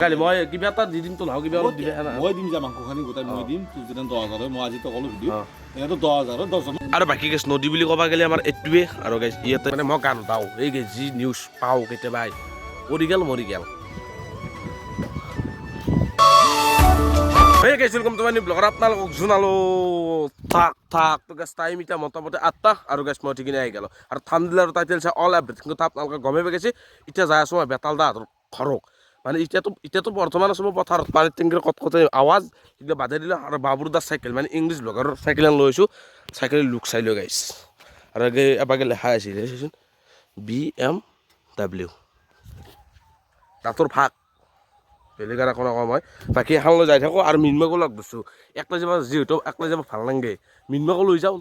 কালি মই কিবা এটা দি দিম তো নাও কিবা অলপ দিবে মই দিম যা মাংসখানি গোটাই মই দিম তোৰ যেন 10,000 মই আজি তক অলপ ভিডিঅ' এটো 10,000 10জন আৰু বাকী গেছ নদী বুলি ক'বা গ'লে আমাৰ এইটোৱে আৰু গেছ ইয়াতে মানে মই গান গাওঁ এই গেছ যি নিউজ পাওঁ কেতিয়াবা মৰি গেল Hey guys, welcome to my new vlog. আপোনালোকক জনালো থাক তো গাইস টাইম এটা মোটামুটি 8টা আৰু গাইস মই ঠিকনে আহি গেল আৰু থাম্বনেল আৰু টাইটেল চাই অল এভৰিথিং তো আপোনালোকে গমে পাইছে এতিয়া যাই আছো মই বেতালদা ঘৰক মানে এতিয়াতো বৰ্তমান আছো মই পথাৰত পানী টেংকিৰ কত আৱাজ এতিয়া বাধা দিলে আৰু বাবুৰদাৰ চাইকেল মানে ইংলিছ ব্লগাৰৰ চাইকেল লৈছো চাইকেল লুক চাই লৈ গাইস আৰু এবাগে লেখা আছিল BMW দাঁতৰ ফাক বেলেগ আৰ কোনো কম হয় বাকি এখানলৈ যাই থাকো আৰু মিনমাকো লগ ধরছো একলা যাব যেহেতু একলা যাব ভাল নালাগে মিনমাকো লৈ যাওঁ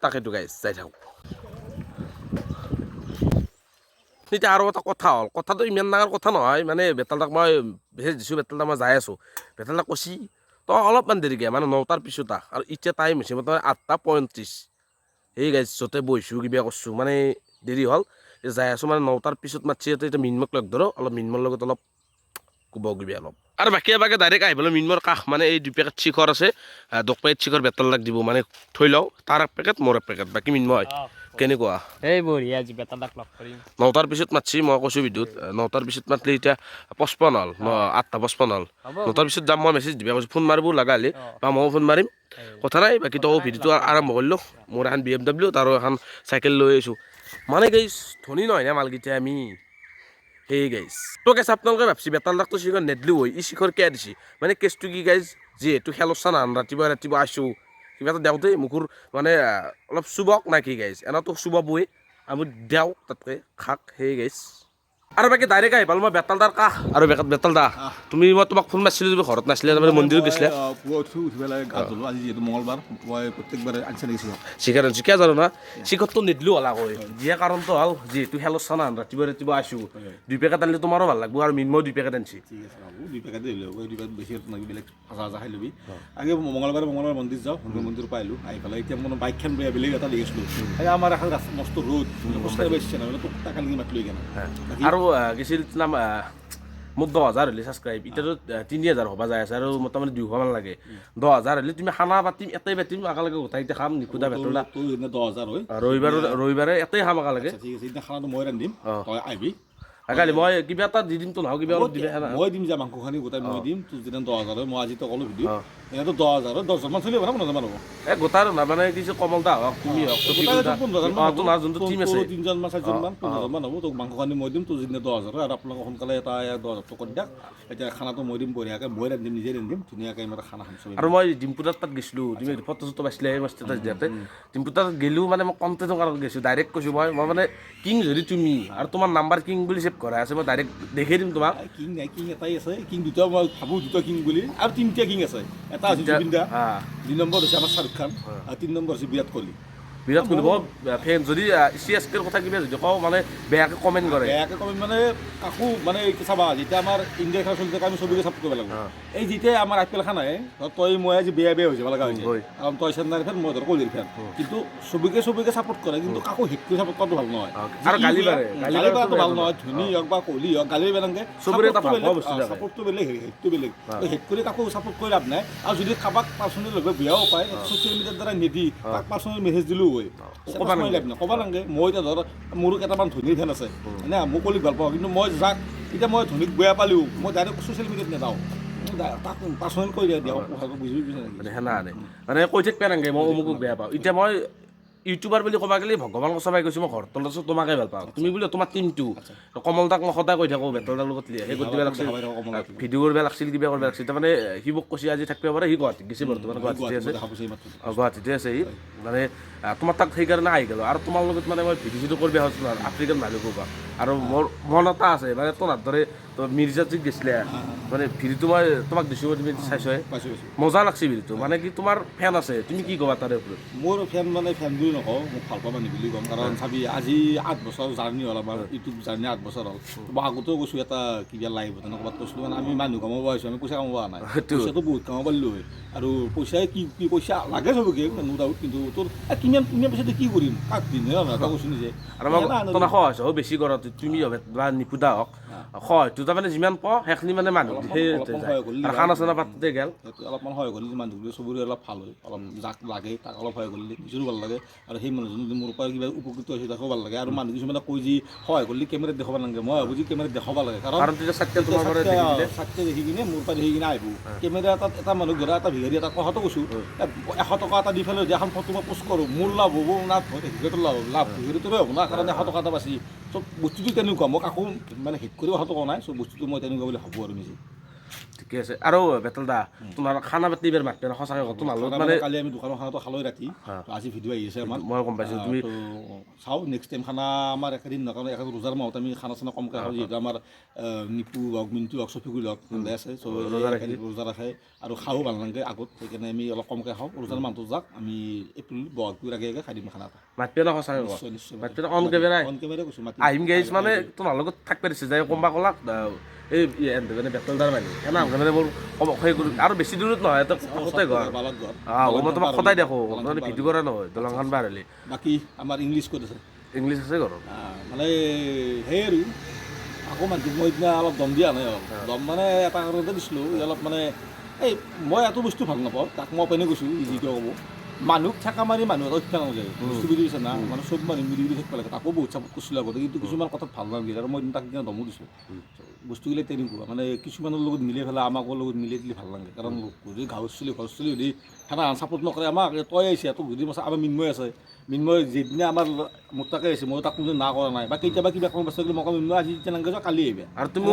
তাকেতো গাইছ যাই থাকো এতিয়া আৰু এটা কথা হ'ল কথাটো ইমান ডাঙৰ কথা নহয় মানে বেতালদাক মই মেছেজ দিছোঁ বেতালদা মই যাই আছোঁ বেতালদা কৈছি তো অলপমান দেৰিকে মানে 9টাৰ পিছত আৰু এতিয়া টাইম হৈছে মোটামুটি 8:35 সেই গাইছ য'তে বহিছোঁ কিবা কৰিছোঁ মানে দেৰি হ'ল যাই আছোঁ মানে 9টাৰ পিছত মাতছি এতিয়া মিনমাক লগ ধৰো অলপ মিনমৰ লগত অলপ কুবগিবি অলপ আৰু বাকী এবাকে ডাইৰেক্ট আহিবলৈ মিনমৰ কাষ মানে এই 2 পেকেট চিখৰ আছে 2 পেকেট চিখৰ বেতালদাক দিব মানে থৈ লওঁ তাৰ 1 পেকেট মোৰ 1 পেকেট বাকী মিনময় কেনেকুৱা এই বঢ়িয়া আজি বেতালদাক লগ কৰিম 9টাৰ পিছত মাতছি মই কৈছোঁ বিদ্যুৎ 9টাৰ পিছত মাতলি এতিয়া 55 হ'ল 8:55 হ'ল 9টাৰ পিছত যাম মই মেছেজ দিবা কৈছোঁ ফোন মাৰিব লগা হ'লে বা ময়ো ফোন মাৰিম কথা নাই বাকী তো ভিডিঅ'টো আৰম্ভ কৰিলোঁ মোৰ এখন BMW আৰু এখন চাইকেল লৈ আহিছোঁ মানে গাইছ ধনী নহয় না মালকেইটা আমি Hey guys, তো গাইছ আপোনালোকে ভাবছি বেতালদাক তো শিখৰ নেদলি হৈ ই শিখৰ কিয় দিছি মানে কেছটো কি গাইছ যিহেতু খেলছা না ৰাতিপুৱা আছোঁ কিবা এটা দেওঁতে মুখৰ মানে অলপ চুবক না কি গাইছ এনেতো চুবাবই আমি দেওঁ তাতকৈ খাক সেই গাইছ আৰু বাকী ডাইৰেক্ট আহি পালোঁ মই বেতালদাৰ কাষ আৰু বেতালদা তুমি মই তোমাক ফোন মাৰিছিলোঁ তুমি ঘৰত নাছিলে তাৰমানে মন্দিৰত গৈছিলে উঠি পেলাই গা ধুলোঁ আজি যিহেতু মঙলবাৰ মই প্ৰত্যেকবাৰে আনচা লাগিছোঁ চিকাৰ আনছোঁ কিয় জানো না চিকৰটো নিদিলোঁ হলা কৈ যিয়ে কাৰণটো হ'ল যিহেতু খেলছা না ৰাতিপুৱা আছোঁ 2 পেকেট আনিলে তোমাৰো ভাল লাগব আৰু মিনময় 2 পেকেট আনছি ঠিক আছে বাবু 2 পেকেট দিলে 2 পেকেট বেছি নাকি বেলেগ ভাজা খাই ল'বি আগে মঙলবাৰে মন্দিৰ যাওঁ মন্দিৰ পাইলোঁ আহি পেলাই এতিয়া মানে বাইকখন বেলেগ এটা দেখিছিলোঁ আমাৰ এখন মস্ত ৰ'দ খোজকাঢ়ি পাইছে না তোক টাকা লাগি মাতি লৈ কেনে আৰু গেছিল নাম মোৰ 10,000 হ'লে ছাবস্ক্ৰাইব এতিয়াতো 3,000 হ'বা যাই আছে আৰু মোটামুটি 200 মান লাগে 10,000 হ'লে তুমি খানা পাতিম এটাই পাতিম একেলগে গোটাই এতিয়া খাম নিখুদা বেতলা 10,000 হয় ৰবিবাৰে এটাই খাম একেলগে ঠিক আছে এতিয়া খানাটো মই ৰান্ধিম তই আহিবি কালি মই কিবা এটা দি দিম তো নাও কিবা অলপ দিবে মই দিম যা মাংসখানি গোটাই মই দিম তোৰ যেন 10,000 মই আজি তক অলপ ভিডিঅ' এনেতো 10,000 10জন মান চলিব না 15জন হ'ব গোটাৰ না মানে কিছু কমলতা হওক তুমি হওক তোমাৰ যোনটো টিম আছে 3জন মান 4জন মান 15জন মান হ'ব তোক মাংসখানি মই দিম তোৰ যেন 10,000 আৰু আপোনালোক সোনকালে এটা 10,000 টকা দিয়ক এতিয়া খানাটো মই দিম বঢ়িয়াকৈ মই ৰান্ধিম নিজে ৰান্ধিম ধুনীয়াকৈ মই খানা খাম চব আৰু মই ডিম্পুতাত তাত গৈছিলোঁ তুমি ফটো চটো পাইছিলে মই ষ্টেটাছ দিয়াতে ডিম্পুতাত গেলোঁ মানে মই কণ্টেণ্টৰ কাৰণে গৈছোঁ ডাইৰেক্ট কৈছোঁ মই মানে কিং যদি তুমি আৰু তোমাৰ নাম্বাৰ কিং বুলি ছেভ কৰা আছে মই ডাইৰেক্ট দেখাই দিম তোমাক কিং নাই কিং এটাই আছে কিং দুটা মই ভাবোঁ দুটা কিং বুলি আৰু 3টা কিং আছে এটা আছে জুবিন দা 2 নম্বৰ হৈছে আমাৰ শ্বাহৰুখ খান আৰু 3 নম্বৰ হৈছে বিৰাট কোহলি মই ফেন যদি CSKৰ কথা কিবা যদি কওঁ মানে বেয়াকৈ কমেণ্ট কৰে মানে কাকো মানে চাবা যেতিয়া আমাৰ ইণ্ডিয়াৰ খেলা চলি থাকে আমি চবকে ছাপোৰ্ট কৰিব লাগিব এই যেতিয়া আমাৰ IPL খান আহে তই মই আজি বেয়া হৈ যাব লগা হৈছে কাৰণ তই চেন্নাইৰ ফেন মই ধৰ কোহলিৰ ফেন কিন্তু চবকে ছাপোৰ্ট কৰে কিন্তু কাকো হিট কৰি ছাপোৰ্ট কৰাটো ভাল নহয় আৰু গালি কৰাটো ভাল নহয় ধোনী হওক বা কোহলি হওক গালি বেলেগে ছাপোৰ্টটো বেলেগ হিটটো বেলেগ হিট কৰি কাকো ছাপোৰ্ট কৰি লাভ নাই আৰু যদি কাৰোবাক পাৰ্চনেল ভাৱে বেয়াও পায় ছ'চিয়েল মিডিয়াৰ দ্বাৰা নিদি তাক পাৰ্চনেল মেছেজ দিলেও ক'ব নালাগে মই এতিয়া ধৰ মোৰো কেইটামান ধনীৰ ফেন আছে মানে মই কলিক ভাল পাওঁ কিন্তু মই যাক এতিয়া মই ধনীক বেয়া পালেও মই ডাইৰেক্ট ছ'চিয়েল মিডিয়াত নাযাওঁ তাক পাৰ্চনেল কৰি দিয়ক কথাটো বুজি মানে কৈ থাকিব নালাগে মই অমুকক বেয়া পাওঁ এতিয়া মই ইউটিউবাৰ বুলি ক'বা গ'লে ভগৱান কচাবাই কৈছোঁ মই ঘৰত তলত তোমাকে ভাল পাওঁ তুমি বোলে তোমাৰ টিমটো কমলদাক মই সদায় কৈ থাকোঁ বেতলদাৰ লগত সেই কৰিব লাগিছিল ভিডিঅ' কৰিব লাগিছিল কিবা কৰিব লাগিছিল তাৰমানে সি মোক কৈছে আজি থাকিব পাৰে সি গুৱাহাটীত গৈছে বৰ্তমান গুৱাহাটীতে আছে সি মানে তোমাৰ তাক সেইকাৰণে আহি গ'লোঁ আৰু তোমাৰ লগত মানে মই ভিডিঅ' কৰিব হৈছিলোঁ আৰু আফ্ৰিকান মানুহৰ পৰা আৰু মোৰ মন এটা আছে মানে তোমাৰ দৰে মিৰ্জাত যি গৈছিলে মানে ভিডিঅ'টো মই তোমাক দিছোঁ তুমি চাইছই মজা লাগছে ভিডিঅ'টো মানে কি তোমাৰ ফেন আছে তুমি কি ক'বা তাৰে ওপৰত মোৰ ফেন মানে ফেন বুলি নকওঁ মোক ভাল পাবা নি বুলি ক'ম কাৰণ চাবি আজি 8 বছৰ জাৰ্ণি হ'ল আমাৰ ইউটিউব জাৰ্ণি 8 বছৰ হ'ল মই আগতেও কৈছোঁ এটা কিবা লাইভ তেনেকুৱা ক'ৰবাত কৈছিলোঁ মানে আমি মানুহ কামাব আহিছোঁ আমি পইচা কামাব নাই পইচাটো বহুত কামাব পাৰিলোঁ হয় আৰু পইচাই কি পইচা লাগে চবকে নো ডাউট কিন্তু তোৰ কিমান পইচাটো কি কৰিম কাক দিম এটা কৈছোঁ নিজে আৰু মই তোমাক সহায় বেছি কৰা তুমি বা নিপুদা হওক সহায়টো দুটা মানে যিমান পাওঁ সেইখিনি মানে মানুহ সেই অলপমান সহায় কৰিলে আৰু খানা চানা পাতোঁতে গেল সেইটো অলপমান সহায় কৰিলে মানুহবোৰে চবৰে অলপ ভাল হয় অলপ যাক লাগে তাক অলপ সহায় কৰিলে নিজৰো ভাল লাগে আৰু সেই মানুহজন যদি মোৰ পৰা কিবা উপকৃত হৈছে তাকো ভাল লাগে আৰু মানুহ কিছুমানে কৈ যি সহায় কৰিলে কেমেৰাত দেখাব নালাগে মই ভাবোঁ যে কেমেৰাত দেখাব লাগে কাৰণ তেতিয়া চাতকে তোমাৰ পৰা দেখি দিলে চাতকে দেখি কিনে মোৰ পৰা দেখি কিনে আহিব কেমেৰা এটাত এটা মানুহ ধৰা এটা ভিখাৰী এটা কথাটো কৈছোঁ 100 টকা এটা দি পেলাই যদি এখন ফটো মই পোষ্ট কৰোঁ মোৰ লাভ হ'ব না ভিখাৰীটোৰ লাভ ভিখাৰীটোৰে হ'ব না কাৰণ 100 টকা এটা বাছি চব বস্তুটো তেনেকুৱা মই কাকো মানে হিট কৰিব কথাটো কোৱা নাই চব বস্তুটো মই তেনেকুৱা বুলি ভাবোঁ আৰু নিজে ঠিকে আছে আৰু বেতল দা তোমাৰ খানা পাতি এইবাৰ মাতিব সঁচাকৈ তোমাৰ লগত মানে কালি আমি দোকানৰ খানাটো খালোঁ ৰাতি আজি ভিডিঅ' আহি আছে আমাৰ মই গম পাইছোঁ তুমি চাওঁ নেক্সট টাইম খানা আমাৰ একেদিন নহয় কাৰণ একেদিন ৰোজাৰ মাহত আমি খানা চানা কমকৈ খাওঁ যিহেতু আমাৰ নিপু হওক মিণ্টু হওক চফিকুল হওক সন্ধাই আছে চ' ৰোজা ৰাখে আৰু খাওঁ ভাল নালাগে আগত সেইকাৰণে আমি অলপ কমকৈ খাওঁ ৰোজাৰ মাহটো যাক আমি এপ্ৰিল বহাগটোৰ আগে আগে খাই দিম খানা এটা মাতিব না সঁচাকৈ নিশ্চয় নিশ্চয় মাতিব অন কেমেৰা অন কেমেৰা কৈছোঁ মাতি আহিম গাইছ মানে তোমাৰ লগত থাকিব দিছে যে কোনোবা ক'লাক এই মানে বেতলদাৰ মানুহ এনে মানে মোৰ সেই কৰোঁ আৰু বেছি দূৰত নহয় এটা কাষতে ঘৰ বালত ঘৰ মই তোমাক সদায় দেখোঁ মানে ভিডিঅ' কৰা নহয় দলংখন পাৰ হ'লে বাকী আমাৰ ইংলিছ ক'ত আছে ইংলিছ আছে ঘৰত মানে সেই আৰু আকৌ মানুহটোক মই এতিয়া অলপ দম দিয়া নাই অলপ দম মানে এটা কাৰণতে দিছিলোঁ অলপ মানে এই মই এইটো বস্তু ভাল নাপাওঁ তাক মই পেনে কৈছোঁ যিটো ক'ব মানুহক ঠেকা মাৰি মানুহ এটা শিক্ষা নাযায় বস্তু বুজি পাইছে না মানে চব মানুহ মিলি মিলি থাকিব লাগে তাকো বহুত চাপৰ্ট কৰিছিলোঁ আগতে কিন্তু কিছুমান কথাত ভাল নালাগে আৰু মই তাক কিনে দমো দিছোঁ বস্তুবিলাক তেনেকুৱা মানে কিছুমানৰ লগত মিলি পেলাই আমাকৰ লগত মিলি দিলে ভাল লাগে কাৰণ যদি ঘৰ চলি যদি সেনা চাপৰ্ট নকৰে আমাক তই আহিছে তোক যদি আমাৰ মিন্ময় আছে মিন্ময় যিদিনা আমাৰ মোৰ তাকে আহিছে মই তাক কোনো না কৰা নাই বা কেতিয়াবা কিবা কোনো বস্তু মই মিন্ময় আজি তেনেকৈ যাওঁ কালি আহিবা আৰু তুমি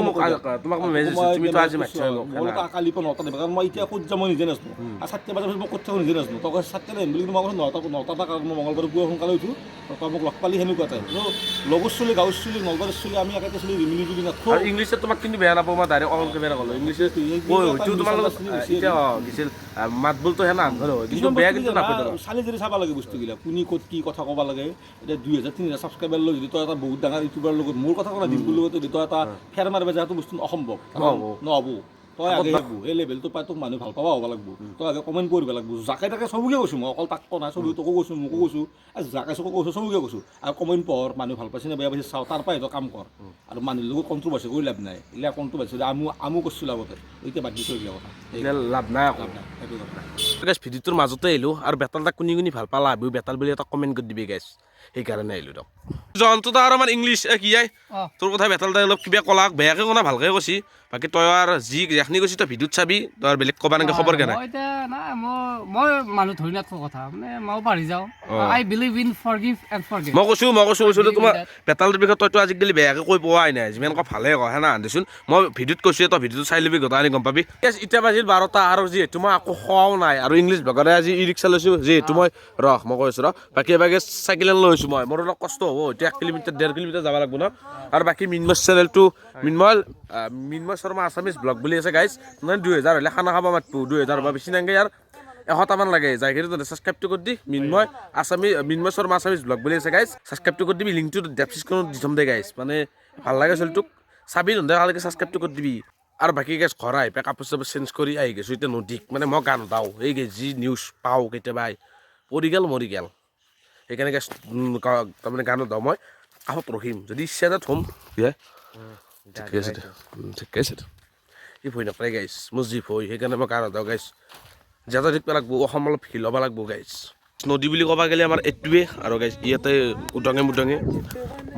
তোমাক মই মেছেজ তুমিতো আজি মাতিছা মই কালি পৰা 9টা দিবা কাৰণ মই এতিয়া ক'ত যাম মই নিজে নাজানো আৰু 7টা বজাৰ পিছত মই ক'ত থাকোঁ নিজে নাজানো তই 7টা আহিম বুলি মই কৈছোঁ 9টা কাৰণ মই মঙলবাৰে পুৱা সোনকালে উঠোঁ তই মোক লগ পালি সেনেকুৱা টাইপ লগৰ চলি গাঁৱৰ চলি নলবাৰীৰ চলি আমি একেটা চলি মিলি জুলি নাথাকোঁ আৰু ইংলিছত তোমাক কিন্তু বেয়া নাপাওঁ মই ডাইৰেক্ট অন কেমেৰা ক'লোঁ ইংলিছত তোমাৰ লগত এতিয়া গিছিল মাত বোলটো সেনা আন্ধৰ হয় কিন্তু বেয়া কিন্তু নাপায় চালি যদি চাব লাগে বস্তুবিলাক কোনে ক'ত কি কথা ক'ব লাগে এতিয়া 2000-3000 ছাবস্ক্ৰাইবাৰ লৈ যদি তই এটা বহুত ডাঙৰ ইউটিউবাৰ লগত মোৰ কথা কোৱা দিনটোৰ লগত যদি তই এটা ফেৰ মাৰিব যায় সেইটো বস্তু অসম্ভৱ নহ'ব তই আগে লাগিব এই লেভেলটো পাই তোক মানুহ ভাল পাব হ'ব লাগিব তই আগে কমেণ্ট কৰিব লাগিব যাকে তাকে চবকে কৈছোঁ মই অকল তাক কোৱা নাই চবকে তোকো কৈছোঁ মোকো কৈছোঁ আৰু যাকে চবকে কৈছোঁ চবকে কৈছোঁ আৰু কমেণ্ট পঢ় মানুহ ভাল পাইছে নে বেয়া পাইছে চাওঁ তাৰ পৰাই তই কাম কৰ আৰু মানুহৰ লগত কণ্ট্ৰভাৰ্চি কৰি লাভ নাই এইবিলাক কণ্ট্ৰভাৰ্চি আমো কৰিছিলোঁ আগতে এতিয়া বাদ দিছোঁ এইবিলাক কথা লাভ নাই আকৌ সেইটো কথা ভিডিঅ'টোৰ মাজতে আহিলোঁ আৰু বেতাল তাক কোনি ভাল পালা আমিও বেতাল বুলি এটা কমেণ্ট কৰি দিবি গাইছ সেইকাৰণে আহিলোঁ দিয়ক জনটো আৰু আমাৰ ইংলিছ কি যায় তোৰ কথা বেতাল তাই অলপ কিবা ক'লাক বেয়াকৈ কোনা ভালকৈ কৈছি বাকী তই আৰু যিখিনি কৈছি তই ভিডিঅ'ত চাবি তই আৰু বেলেগ ক'বা এনেকৈ খবৰ কেনে মই মানুহ ধৰি নাথাকোঁ কথা মানে মই পাহৰি যাওঁ আই believe in forgive and forget মই কৈছোঁ তোমাৰ বেতালটোৰ বিষয়ে তইতো আজিকালি বেয়াকৈ কৈ পোৱাই নাই যিমান কৈ ভালে কয় হেনা দেচোন মই ভিডিঅ'ত কৈছোঁ তই ভিডিঅ'টো চাই ল'বি গোটাই গম পাবি এতিয়া বাজিল 12টা আৰু যিহেতু মই আকৌ খোৱাও নাই আৰু ইংলিছ ব্লগাৰে আজি ই ৰিক্সা লৈছোঁ যিহেতু মই মই কৈছোঁ বাকী এবাগে চাইকেল লৈছোঁ মই মোৰ অলপ কষ্ট হ'ব এতিয়া 1 কিলোমিটাৰ 1.5 কিলোমিটাৰ যাব লাগিব ন আৰু বাকী মিনময় চেনেলটো মিনময় শৰ্মা আছামিজ ব্লগ বুলি আছে গাইজ মানে 2000 হ'লে খানা খাব মাতব 2000 হ'ব বেছি নালাগে ইয়াৰ 100টামান লাগে যাইখিনি তহঁতে ছাবস্ক্ৰাইবটো কৰি দি মিনময় শৰ্মা আছামিজ ব্লগ বুলি আছে গাইজ ছাবস্ক্ৰাইবটো কৰি দিবি লিংকটো ডেছক্ৰিপশ্যনত দি থ'ম দে গাইজ মানে ভাল লাগে চলটোক চাবি তহঁতে কালিকে ছাবস্ক্ৰাইবটো কৰি দিবি আৰু বাকী গেছ ঘৰ আহি পাই কাপোৰ চাপোৰ চেঞ্জ কৰি আহি গৈছোঁ এতিয়া নদীক মানে মই গান গাওঁ এই যি নিউজ পাওঁ কেতিয়াবা পৰি গেল মৰি গেল সেইকাৰণে গেছ তাৰমানে গান গাওঁ মই কাষত ৰখিম যদি ইচ্ছা এটা থ'ম ঠিকে আছে ঠিকে আছে ই ভয় নকৰে গাইছ মোৰ যি ভয় সেইকাৰণে মই গান গাওঁ গাইছ যাতে থাকিব লাগিব অসম অলপ হিল হ'ব লাগিব গাইছ নদী বুলি ক'ব গ'লে আমাৰ এইটোৱে আৰু গাইছ ইয়াতে উদঙে মুদঙে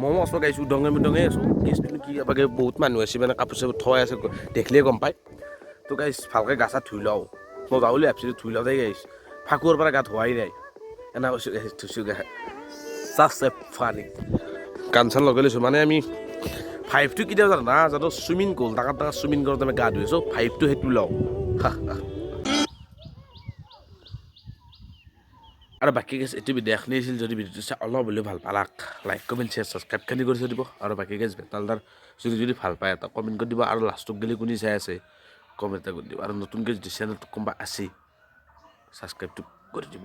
ময়ো আছোঁ গাইছ উদঙে মুদঙে আছোঁ কেছটো কি এবাগে বহুত মানুহ আছে মানে কাপোৰ চাপোৰ থৈ আছে দেখিলেই গম পায় তো গাইছ ভালকৈ গা চা ধুই লওঁ মই যাওঁ বুলি ভাবিছিলোঁ ধুই লওঁ দেই গাইছ ফাকুৱাৰ পৰা গা ধোৱাই নাই এনে কৈছোঁ গাইছ ধুইছোঁ গা জাষ্ট এ ফানি গান চান লগাই লৈছোঁ মানে আমি 5টো কেতিয়াও জানো না যাতে চুইমিং কৰোঁ ডাঙৰ চুইমিং কৰোঁতে আমি গা ধুইছোঁ 5টো সেইটো লওঁ আৰু বাকী গেছ এইটো ভিডিঅ' এখনি আছিল যদি ভিডিঅ'টো চাই অলপ হ'লেও ভাল পালাক লাইক কমেণ্ট শ্বেয়াৰ ছাবস্ক্ৰাইব খালি কৰি থৈ দিব আৰু বাকী গেছ বেতালদাৰ যদি ভাল পায় এটা কমেণ্ট কৰি দিব আৰু লাষ্টত গেলি কোনে চাই আছে কমেণ্ট এটা কৰি দিব আৰু নতুনকৈ যদি চেনেলটো কোনোবা আছে ছাবস্ক্ৰাইবটো কৰি দিব